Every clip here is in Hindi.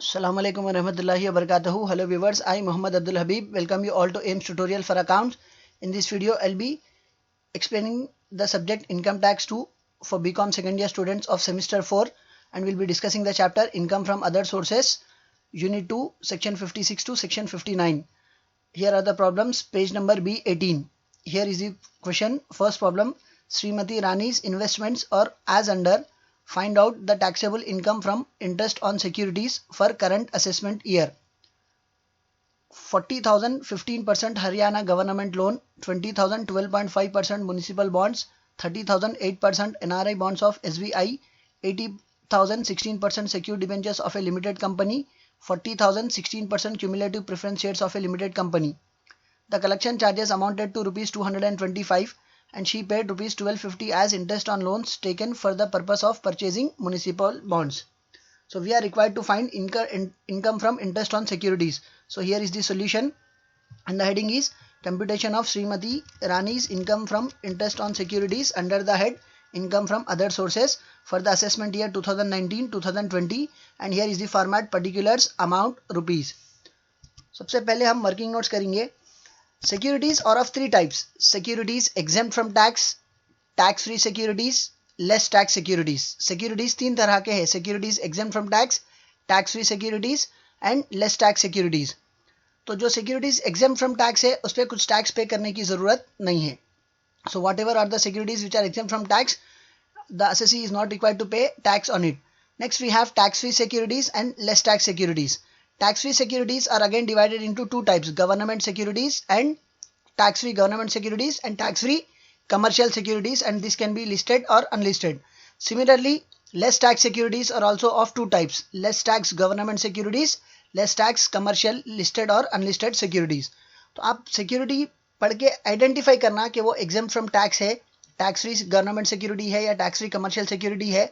Assalamu alaikum wa rahmatullahi wa barakatuhu. Hello viewers, I Muhammad Abdul Habib welcome you all to AIMS tutorial for accounts. In this video I'll be explaining the subject income tax 2 for BCom second year students of semester 4 and we'll be discussing the chapter income from other sources, unit 2, section 56 to section 59. Here are the problems, page number B18. Here is the question. First problem, Srimati Rani's investments are as under. Find out the taxable income from interest on securities for current assessment year. 40,000 15% Haryana government loan, 20,000 12.5% municipal bonds, 30,000 8% NRI bonds of SBI, 80,000 16% secured debentures of a limited company, 40,000 16% cumulative preference shares of a limited company. The collection charges amounted to rupees 225 and she paid rupees 1250 as interest on loans taken for the purpose of purchasing municipal bonds. So we are required to find income from interest on securities. So here is the solution and the heading is computation of Srimati Rani's income from interest on securities under the head income from other sources for the assessment year 2019-2020 and here is the format particulars amount rupees. सबसे पहले हम वर्किंग नोट्स करेंगे. Securities are of three types: securities exempt from tax, tax free securities, less tax securities. Securities तीन तरह के हैं: securities exempt from tax, tax free securities and less tax securities. तो जो securities exempt from tax है उस पर कुछ टैक्स पे करने की ज़रूरत नहीं है. So whatever are the securities which are exempt from tax, the assessee is not required to pay tax on it. Next we have tax free securities and less tax securities. Tax-free securities are again divided into two types: government securities and tax-free government securities and tax-free commercial securities, and this can be listed or unlisted. Similarly, less tax securities are also of two types: less tax government securities, less tax commercial listed or unlisted securities. तो आप security पढ़ के identify करना कि वो exempt from tax है, tax-free government security है या tax-free commercial security है,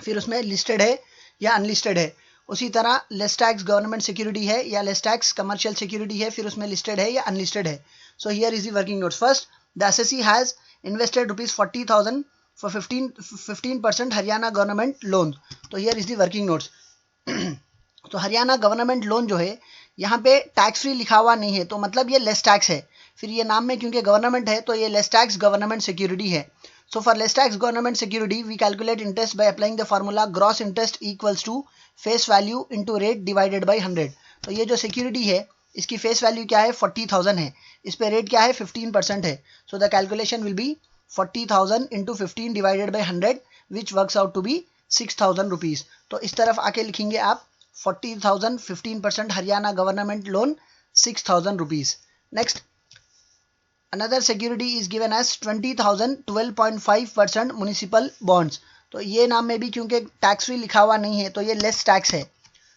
फिर उसमें listed है या unlisted है. उसी तरह लेस टैक्स गवर्नमेंट सिक्योरिटी है या लेस टैक्स कमर्शियल सिक्योरिटी है, फिर उसमें लिस्टेड है या अनलिस्टेड है. So here is the working notes. First, the SSC has invested rupees 40,000 for 15% Haryana government loan. तो here is the working notes. तो हरियाणा गवर्नमेंट लोन जो है यहाँ पे टैक्स फ्री लिखा हुआ नहीं है, तो मतलब ये लेस टैक्स है. फिर ये नाम में क्योंकि गवर्नमेंट है तो ये लेस टैक्स गवर्नमेंट सिक्योरिटी है. So for less tax government security, we calculate interest by applying the formula gross interest equals to face value into rate divided by 100. तो ये जो security है इसकी face value क्या है? 40,000 है. इस पे rate क्या है? 15% है. So the calculation will be 40,000 into 15 divided by 100 which works out to be 6,000 rupees. तो इस तरफ आके लिखेंगे आप 40,000 15% Haryana government loan 6,000 rupees. Next, another security is given as 20,000 12.5% municipal bonds. तो ये नाम में भी क्योंकि टैक्स फ्री लिखा हुआ नहीं है तो ये लेस टैक्स है.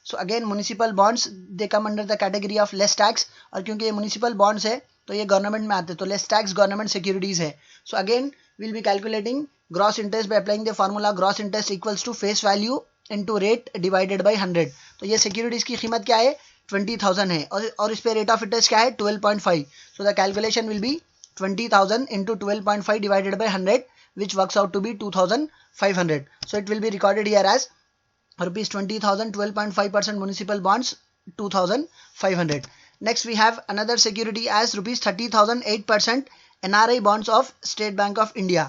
So again municipal bonds they come under the category of less tax, और क्योंकि ये म्युनिसिपल बॉन्ड्स है तो ये गवर्नमेंट में आते हैं तो लेस टैक्स गवर्नमेंट सिक्योरिटीज है. So again will be calculating gross interest by applying the formula gross interest equals to face value into rate divided by 100. तो ये सिक्योरिटीज की कीमत क्या है? 20,000 है और इस पे रेट ऑफ इंटरेस्ट क्या है? 12.5. सो the calculation will B 20,000 into 12.5 divided by 100 which works out to be 2,500. So it will be recorded here as rupees 20,000 12.5% municipal bonds 2,500. Next we have another security as rupees 30,000 8% NRI bonds of State Bank of India.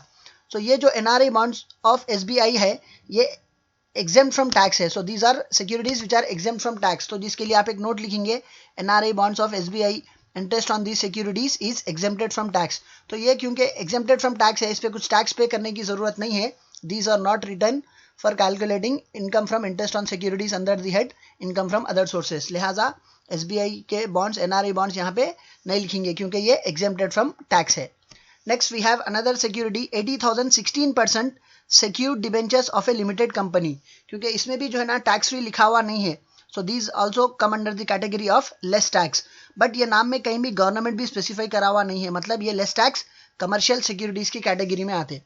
So ये जो NRI bonds of SBI है ये exempt from tax है. So these are securities which are exempt from tax. तो जिसके लिए आप एक नोट लिखेंगे NRI bonds of SBI interest on the securities is exempted from tax. तो ये क्योंकि एग्जेम्प्टेड फ्रॉम टैक्स है इस पर कुछ टैक्स पे करने की जरूरत नहीं है. These are not return for calculating income from interest on securities under the head income from other sources. लिहाजा एसबीआई के बॉन्ड्स एनआरआई बॉन्ड्स यहाँ पे नहीं लिखेंगे क्योंकि ये एग्जेम्प्टेड फ्रॉम टैक्स है. Next we have another security 80,000 16% secured debentures of a limited company. क्योंकि इसमें भी जो है ना टैक्स फ्री लिखा हुआ नहीं है, so these also come under the category of less tax. But ये नाम में कहीं भी गवर्नमेंट भी स्पेसिफाई करा हुआ नहीं है, मतलब ये लेस टैक्स कमर्शियल सिक्योरिटीज की कैटेगरी में आते.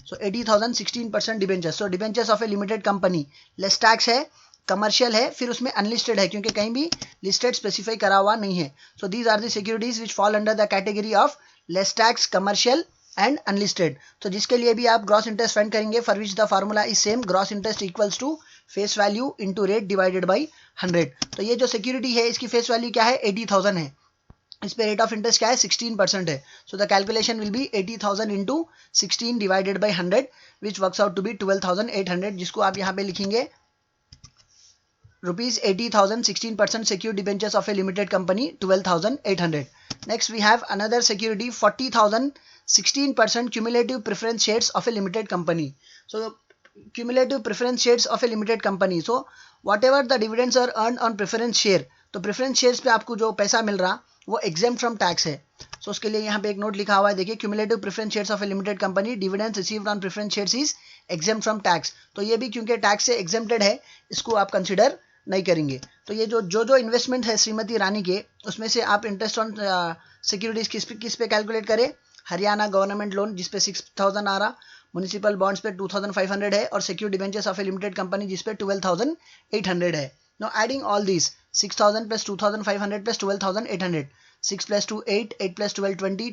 सो 80,000 16% debentures. So debentures of a limited company less tax है, कमर्शियल है, फिर उसमें अनलिस्टेड है क्योंकि कहीं भी लिस्टेड स्पेसिफाई करा हुआ नहीं है. So these are the securities which fall under the category of less tax commercial and unlisted. तो जिसके लिए भी आप ग्रॉस इंटरेस्ट फाइंड करेंगे for which the formula is same, gross interest equals to face value into rate divided by 100। तो ये जो सिक्योरिटी है इसकी फेस वैल्यू क्या है 80,000 है, इस पे रेट ऑफ इंटरेस्ट क्या है 16% है। So the calculation will be 80,000 into 16 divided by 100 which works out to be 12,800, जिसको आप यहाँ पे लिखेंगे rupees 80,000 16% secured debentures of a limited company 12,800. Next we have another security 40,000 16% cumulative preference shares of a limited company. So cumulative preference shares of a limited company, so whatever the dividends are earned on preference share, तो preference shares पे आपको जो पैसा मिल रहा वो exempt from tax है। so उसके लिए यहाँ पे एक नोट लिखा हुआ है, देखिए cumulative preference shares of a limited company dividends received on preference shares is exempt from tax। तो ये भी क्योंकि टैक्स से exempted है इसको आप कंसिडर नहीं करेंगे। तो ये जो इन्वेस्टमेंट है श्रीमती रानी के, उसमें से आप इंटरेस्ट ऑन सिक्योरिटीज किस पे कैलकुलेट करें, हरियाणा गवर्नमेंट लोन जिस पे 6,000 आ रहा, म्युनिसिपल बॉन्ड्स पे 2,500 है और secured debentures of a limited company जिस पे 12,800 है। Now adding all this 6,000 plus 2,500 plus 12,800, 6 plus 2 8, 8 plus 12 20,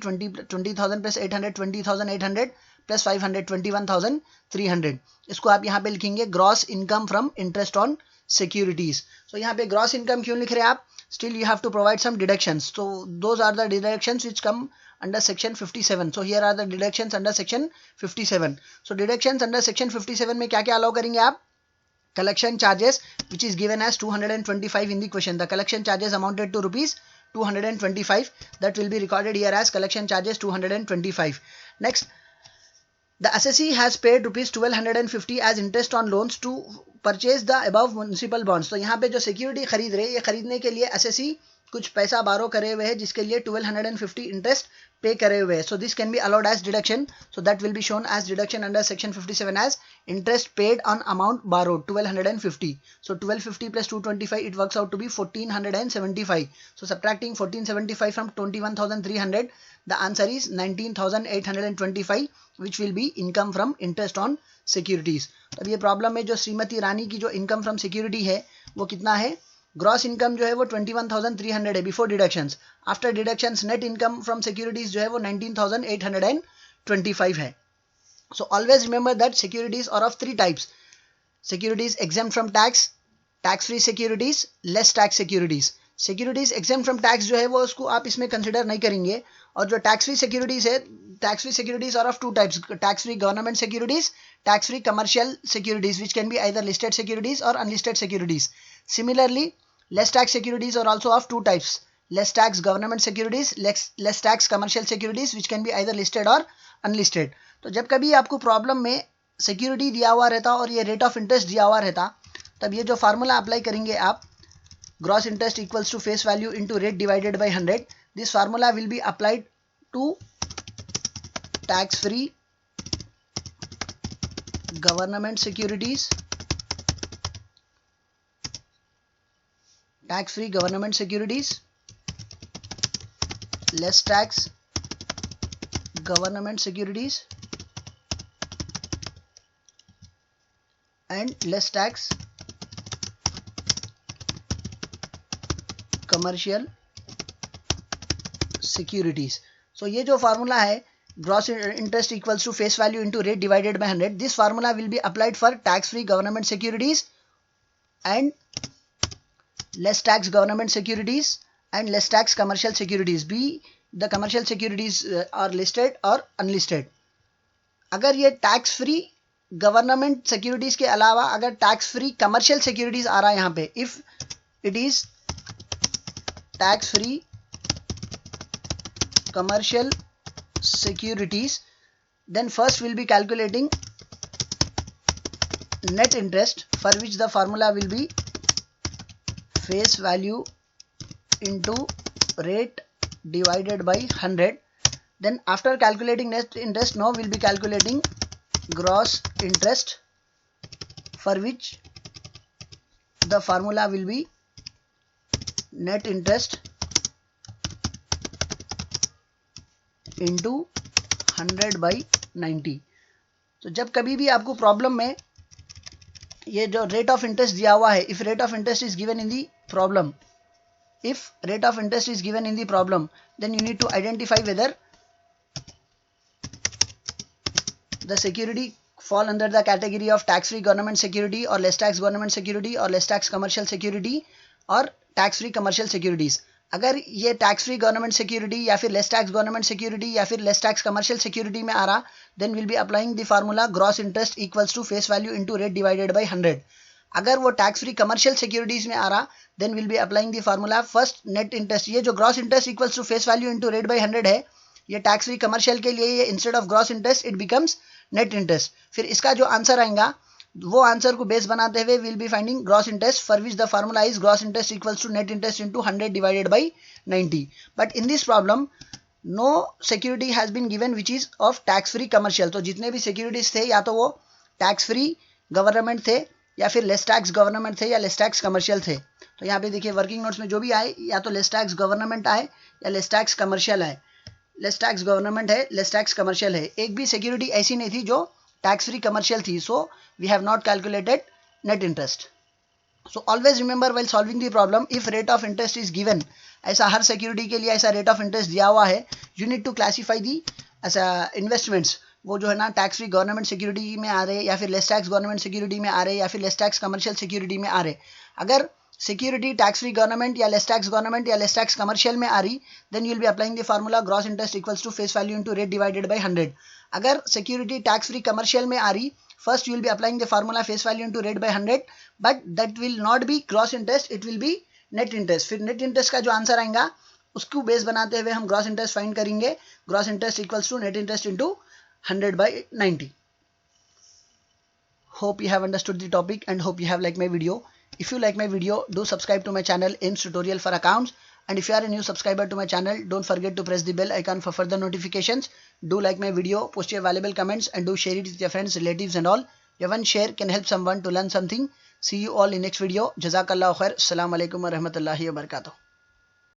20,000 plus 800 20,800 plus 500 21,300। इसको आप यहाँ पे लिखेंगे gross income from interest on securities। so यहाँ पे gross income क्यों लिख रहे हैं आप, still you have to provide some deductions, so those are the deductions which come under section 57। so here are the deductions under section 57। so deductions under section 57 में क्या क्या allow करेंगे आप, collection charges which is given as 225 in the question, the collection charges amounted to rupees 225, that will be recorded here as collection charges 225। next the assessee has paid rupees 1,250 as interest on loans to purchase the above municipal bonds। तो यहाँ पे जो सिक्योरिटी खरीद रहे हैं, ये खरीदने के लिए assessee कुछ पैसा बारो करे हुए हैं जिसके लिए 1,250 इंटरेस्ट पे करे हुए हैं। so this can be allowed as deduction, so that will be shown as deduction under section 57 as interest paid on amount borrowed 1,250। so 1,250 plus 225 it works out to be 1,475। so subtracting 1,475 from 21,300 the answer is 19,825 which will be income from interest on securities। अब ये प्रॉब्लम में जो श्रीमती रानी की जो इनकम फ्रॉम सिक्योरिटी है वो कितना है, ग्रॉस इनकम जो है वो 21,300 है before deductions, after deductions net income from securities जो है वो 19,825 है। So always remember that securities are of 3 types, securities exempt from tax, tax free securities, less tax securities. Securities exempt from tax जो है वो उसको आप इसमें कंसिडर नहीं करेंगे, और जो टैक्स फ्री सिक्योरिटीज है, tax free securities are of 2 types, tax free government securities, tax free commercial securities which can be either listed securities or unlisted securities। Similarly, less tax securities are also of 2 types, less tax government securities, less tax commercial securities which can be either listed or unlisted। तो जब कभी आपको प्रॉब्लम में सिक्योरिटी दिया हुआ रहता और ये रेट ऑफ इंटरेस्ट दिया हुआ रहता, तब ये जो फार्मूला अप्लाई करेंगे आप, gross interest equals to face value into rate divided by 100, this formula will be applied to tax free government securities, tax free government securities, less tax government securities and less tax commercial securities। so ये जो फार्मूला है gross interest equals to face value into rate divided by 100, this formula will be applied for tax free government securities and less tax government securities and less tax commercial securities, be the commercial securities are listed or unlisted। अगर ये tax free government securities के अलावा अगर tax free commercial securities आ रहा है यहाँ पे, if it is tax free commercial securities, then first we'll be calculating net interest, for which the formula will be face value into rate divided by 100। then after calculating net interest, now we'll be calculating gross interest, for which the formula will be net interest into 100 by 90। तो जब कभी भी आपको प्रॉब्लम में ये जो रेट ऑफ इंटरेस्ट दिया हुआ है, if rate of interest is given in the problem, if rate of interest is given in the problem, then you need to identify whether the security fall under the category of tax free government security or less tax government security or less tax commercial security और टैक्स फ्री कमर्शियल सिक्योरिटीज। अगर ये टैक्स फ्री गवर्नमेंट सिक्योरिटी या फिर लेस टैक्स गवर्नमेंट सिक्योरिटी या फिर लेस टैक्स कमर्शियल सिक्योरिटी में आ रहा, then will be applying the formula gross interest equals to face value into rate divided by 100। अगर वो टैक्स फ्री कमर्शियल सिक्योरिटीज में आ रहा, then will be applying the formula first net interest. ये जो gross interest equals to face value into rate by 100 है, ये टैक्स फ्री कमर्शियल के लिए ये instead of gross interest it becomes net interest. फिर इसका जो आंसर आएगा वो आंसर को बेस बनाते हुए will be finding gross interest for which the formula is gross interest equals to net interest into 100 divided by 90। But in this problem no security has been given which is of tax free commercial. तो जितने भी सिक्योरिटीज थे या तो वो टैक्स फ्री गवर्नमेंट थे या फिर लेस टैक्स गवर्नमेंट थे या लेस टैक्स कमर्शियल थे। तो यहाँ पे देखिए वर्किंग नोट्स में जो भी आए या तो लेस टैक्स गवर्नमेंट आए या लेस टैक्स कमर्शियल आए। लेस टैक्स गवर्नमेंट है, लेस टैक्स कमर्शियल है, एक भी सिक्योरिटी ऐसी नहीं थी जो टैक्स फ्री कमर्शियल थी। So we have not calculated net interest. So always remember while solving the problem, if rate of interest is given, ऐसा हर सिक्योरिटी के लिए ऐसा रेट ऑफ इंटरेस्ट दिया हुआ है, यू नीड टू क्लासीफाई दी ऐसा इन्वेस्टमेंट्स, वो जो है ना टैक्स फ्री गवर्नमेंट सिक्योरिटी में आ रहे या फिर लेस टैक्स गवर्नमेंट सिक्योरिटी में आ रहे या फिर लेस टैक्स कमर्शियल सिक्योरिटी में आ रहे। अगर सिक्योरिटी टैक्स फ्री गवर्नमेंट या लेस टैक्स गवर्नमेंट या लेस टैक्स कमर्शियल में आ रही, then you will be applying the formula gross interest equals to face value into rate divided by 100। अगर सिक्योरिटी टैक्स फ्री कमर्शियल में आ रही, first you will be applying the formula face value into rate by 100, but that will not be gross interest, it will be net interest। फिर net interest का जो आंसर आएगा उसको बेस बनाते हुए हम gross interest फाइंड करेंगे। gross interest equals to net interest into 100 by 90। Hope you have understood the topic and hope you have liked my video. If you like my video, do subscribe to my channel AIMS Tutorial for Accounts, and if you are a new subscriber to my channel, don't forget to press the bell icon for further notifications. Do like my video, post your valuable comments, and do share it with your friends, relatives and all. Your one share can help someone to learn something. See you all in next video. Jazakallah khair. Assalamu alaikum wa rahmatullahi wa barakatuh.